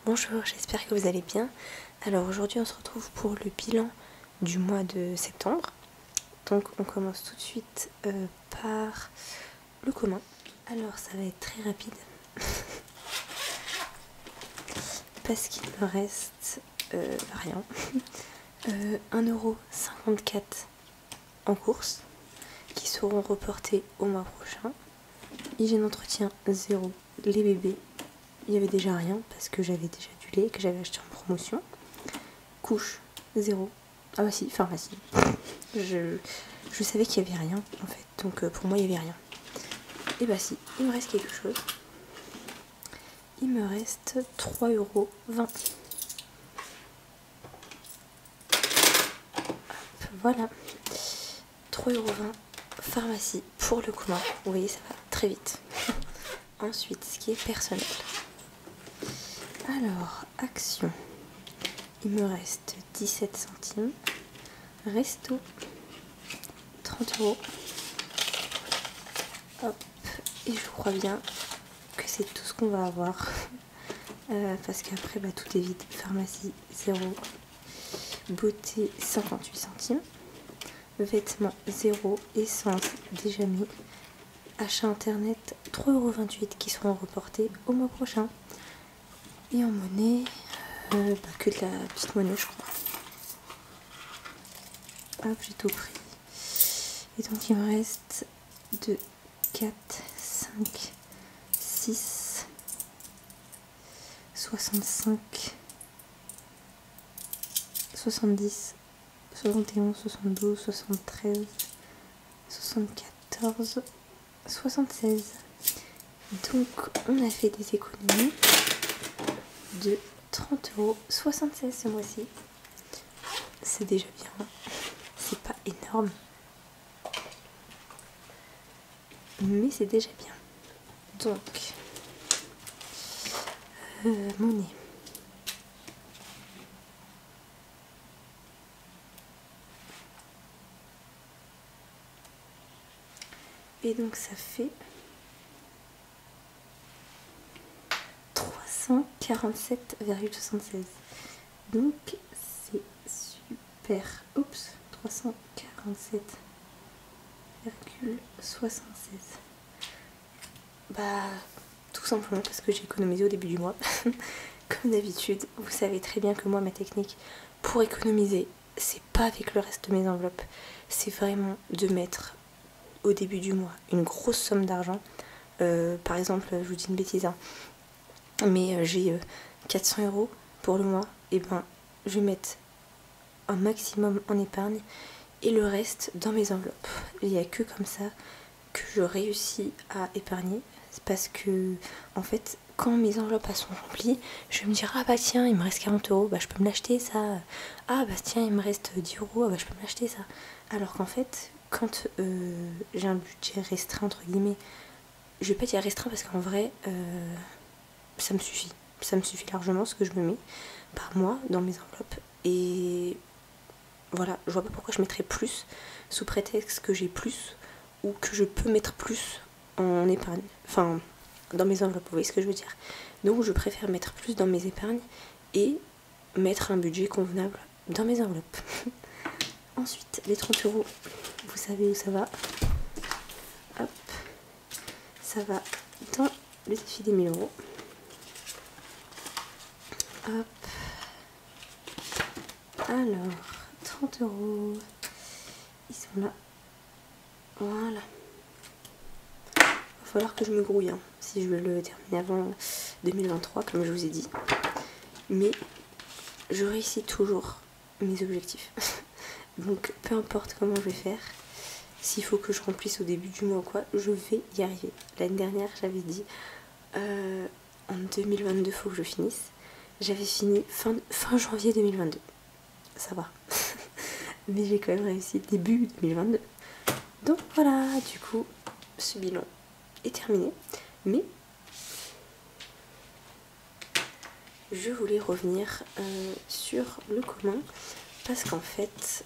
Bonjour, j'espère que vous allez bien. Alors aujourd'hui on se retrouve pour le bilan du mois de septembre. Donc on commence tout de suite par le commun. Alors ça va être très rapide parce qu'il me reste rien. 1,54€ en course qui seront reportés au mois prochain. Hygiène d'entretien 0, les bébés. Il y avait déjà rien parce que j'avais déjà du lait que j'avais acheté en promotion. Couche 0. Ah bah si, pharmacie. Je savais qu'il n'y avait rien en fait, donc pour moi il n'y avait rien. Et bah si, il me reste quelque chose. Il me reste 3,20€. Voilà, 3,20€ pharmacie pour le commun. Vous voyez, ça va très vite. Ensuite, ce qui est personnel. Alors, action. Il me reste 17 centimes. Resto, 30€. Hop, et je crois bien que c'est tout ce qu'on va avoir. Parce qu'après, bah, tout est vide. Pharmacie, 0. Beauté, 58 centimes. Vêtements, 0. Essence, déjà mis. Achat internet, 3,28€ qui seront reportés au mois prochain. Et en monnaie, que de la petite monnaie, je crois. Hop, j'ai tout pris. Et donc il me reste 2, 4, 5, 6, 65, 70, 71, 72, 73, 74, 76. Donc on a fait des économies de 30,76€ ce mois-ci. C'est déjà bien. C'est pas énorme. Mais c'est déjà bien. Donc, monnaie. Et donc ça fait 347,76. Donc c'est super. Oups, 347,76. Bah, tout simplement parce que j'ai économisé au début du mois. Comme d'habitude, vous savez très bien que moi, ma technique pour économiser, c'est pas avec le reste de mes enveloppes. C'est vraiment de mettre au début du mois une grosse somme d'argent. Par exemple, je vous dis une bêtise, hein, mais j'ai 400€ pour le mois. Et ben, je vais mettre un maximum en épargne et le reste dans mes enveloppes. Il n'y a que comme ça que je réussis à épargner. C'est parce que, en fait, quand mes enveloppes sont remplies, je vais me dire, ah bah tiens, il me reste 40€, bah je peux me l'acheter ça. Ah bah tiens, il me reste 10€, ah bah je peux me l'acheter ça. Alors qu'en fait, quand j'ai un budget restreint, entre guillemets, je vais pas dire restreint parce qu'en vrai, ça me suffit. Ça me suffit largement ce que je me mets par mois dans mes enveloppes. Et voilà, je vois pas pourquoi je mettrais plus sous prétexte que j'ai plus ou que je peux mettre plus en épargne. Enfin, dans mes enveloppes, vous voyez ce que je veux dire. Donc je préfère mettre plus dans mes épargnes et mettre un budget convenable dans mes enveloppes. Ensuite, les 30€, vous savez où ça va. Hop, ça va dans le défi des 1000€. Hop. Alors, 30€. Ils sont là. Voilà. Il va falloir que je me grouille, hein, si je veux le terminer avant 2023, comme je vous ai dit. Mais je réussis toujours mes objectifs. Donc, peu importe comment je vais faire, s'il faut que je remplisse au début du mois ou quoi, je vais y arriver. L'année dernière, j'avais dit en 2022, il faut que je finisse. J'avais fini fin janvier 2022. Ça va. Mais j'ai quand même réussi début 2022. Donc voilà, du coup, ce bilan est terminé. Mais je voulais revenir sur le commun parce qu'en fait,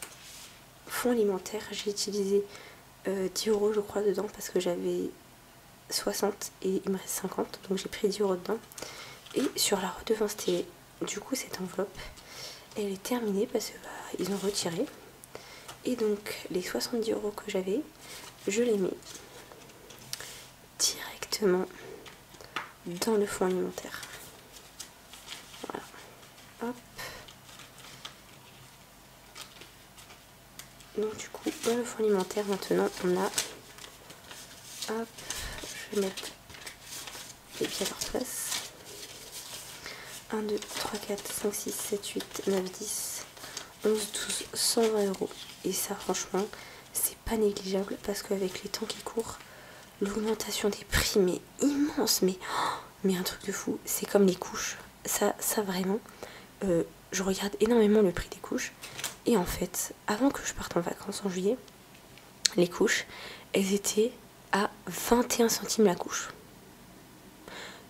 fonds alimentaire, j'ai utilisé 10€ je crois dedans parce que j'avais 60 et il me reste 50, donc j'ai pris 10€ dedans. Et sur la redevance télé, du coup cette enveloppe, elle est terminée parce que ils ont retiré. Et donc les 70 € que j'avais, je les mets directement dans le fonds alimentaire. Voilà. Hop. Donc du coup, dans le fonds alimentaire, maintenant, on a... Hop, je vais mettre les pieds à leur place. 1, 2, 3, 4, 5, 6, 7, 8, 9, 10, 11, 12, 120 €. Et ça, franchement, c'est pas négligeable parce qu'avec les temps qui courent, l'augmentation des prix, mais immense, mais un truc de fou. C'est comme les couches. Ça vraiment, je regarde énormément le prix des couches. Et en fait, avant que je parte en vacances en juillet, les couches, elles étaient à 21 centimes la couche.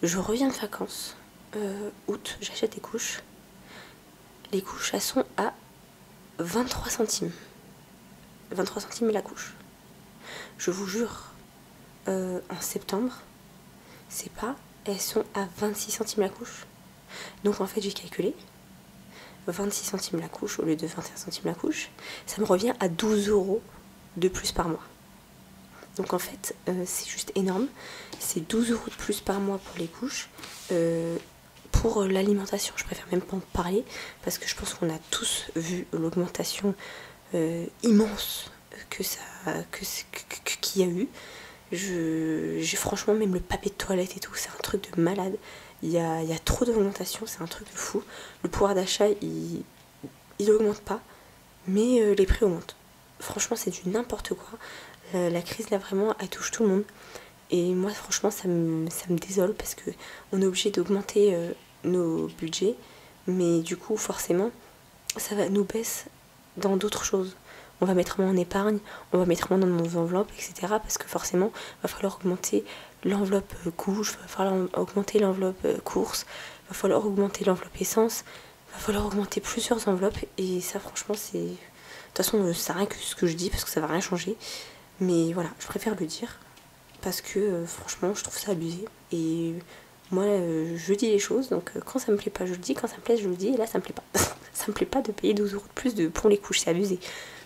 Je reviens de vacances, août, j'achète des couches. Les couches, elles sont à 23 centimes. 23 centimes la couche. Je vous jure, en septembre, c'est pas, elles sont à 26 centimes la couche. Donc en fait, j'ai calculé 26 centimes la couche au lieu de 21 centimes la couche. Ça me revient à 12 € de plus par mois. Donc en fait, c'est juste énorme. C'est 12 € de plus par mois pour les couches. Pour l'alimentation, je préfère même pas en parler parce que je pense qu'on a tous vu l'augmentation immense qu'il y a eu. J'ai franchement, même le papier de toilette et tout, c'est un truc de malade. Il y a trop d'augmentation, c'est un truc de fou. Le pouvoir d'achat, il augmente pas, mais les prix augmentent. Franchement, c'est du n'importe quoi. La crise, là, vraiment, elle touche tout le monde. Et moi, franchement, ça me désole parce qu'on est obligé d'augmenter nos budgets. Mais du coup, forcément, ça va nous baisser dans d'autres choses. On va mettre moins en épargne, on va mettre moins dans nos enveloppes, etc. Parce que forcément, il va falloir augmenter l'enveloppe couche, il va falloir augmenter l'enveloppe course, il va falloir augmenter l'enveloppe essence, il va falloir augmenter plusieurs enveloppes. Et ça, franchement, c'est... De toute façon, ça sert à rien que ce que je dis parce que ça va rien changer. Mais voilà, je préfère le dire parce que franchement, je trouve ça abusé. Et moi, je dis les choses, donc quand ça me plaît pas, je le dis, quand ça me plaît, je le dis, et là, ça me plaît pas. Ça me plaît pas de payer 12 € de plus pour les couches, c'est abusé.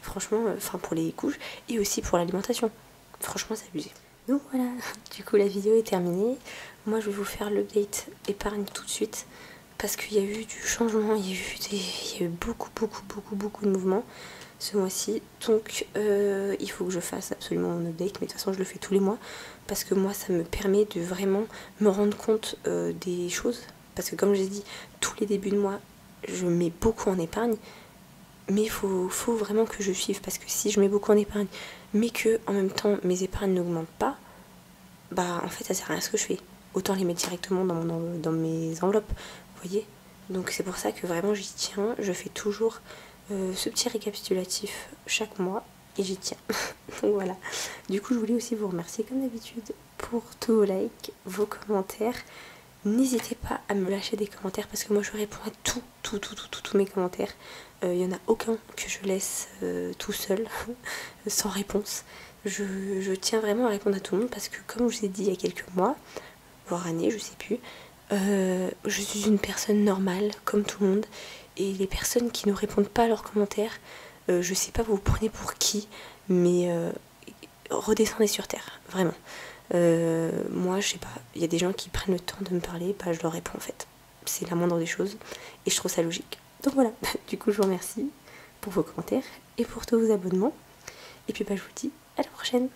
Franchement, enfin pour les couches et aussi pour l'alimentation. Franchement, c'est abusé. Donc voilà, du coup, la vidéo est terminée. Moi, je vais vous faire l'update épargne tout de suite parce qu'il y a eu du changement, il y a eu beaucoup de mouvements ce mois-ci. Donc, il faut que je fasse absolument mon update, mais de toute façon, je le fais tous les mois parce que moi, ça me permet de vraiment me rendre compte des choses. Parce que comme j'ai dit, tous les débuts de mois, je mets beaucoup en épargne, mais il faut vraiment que je suive, parce que si je mets beaucoup en épargne, mais que en même temps mes épargnes n'augmentent pas, bah en fait ça sert à rien ce que je fais. Autant les mettre directement dans mes enveloppes, vous voyez. Donc c'est pour ça que vraiment j'y tiens, je fais toujours ce petit récapitulatif chaque mois, et j'y tiens. Donc voilà. Du coup je voulais aussi vous remercier comme d'habitude pour tous vos likes, vos commentaires. N'hésitez pas à me lâcher des commentaires parce que moi je réponds à tous mes commentaires. Il n'y en a aucun que je laisse tout seul, sans réponse. Je tiens vraiment à répondre à tout le monde parce que comme je vous ai dit il y a quelques mois, voire années, je sais plus, je suis une personne normale comme tout le monde. Et les personnes qui ne répondent pas à leurs commentaires, je sais pas, vous vous prenez pour qui, mais redescendez sur terre, vraiment. Moi, je sais pas, il y a des gens qui prennent le temps de me parler, bah je leur réponds en fait. C'est la moindre des choses et je trouve ça logique. Donc voilà, du coup je vous remercie pour vos commentaires et pour tous vos abonnements. Et puis bah je vous dis à la prochaine.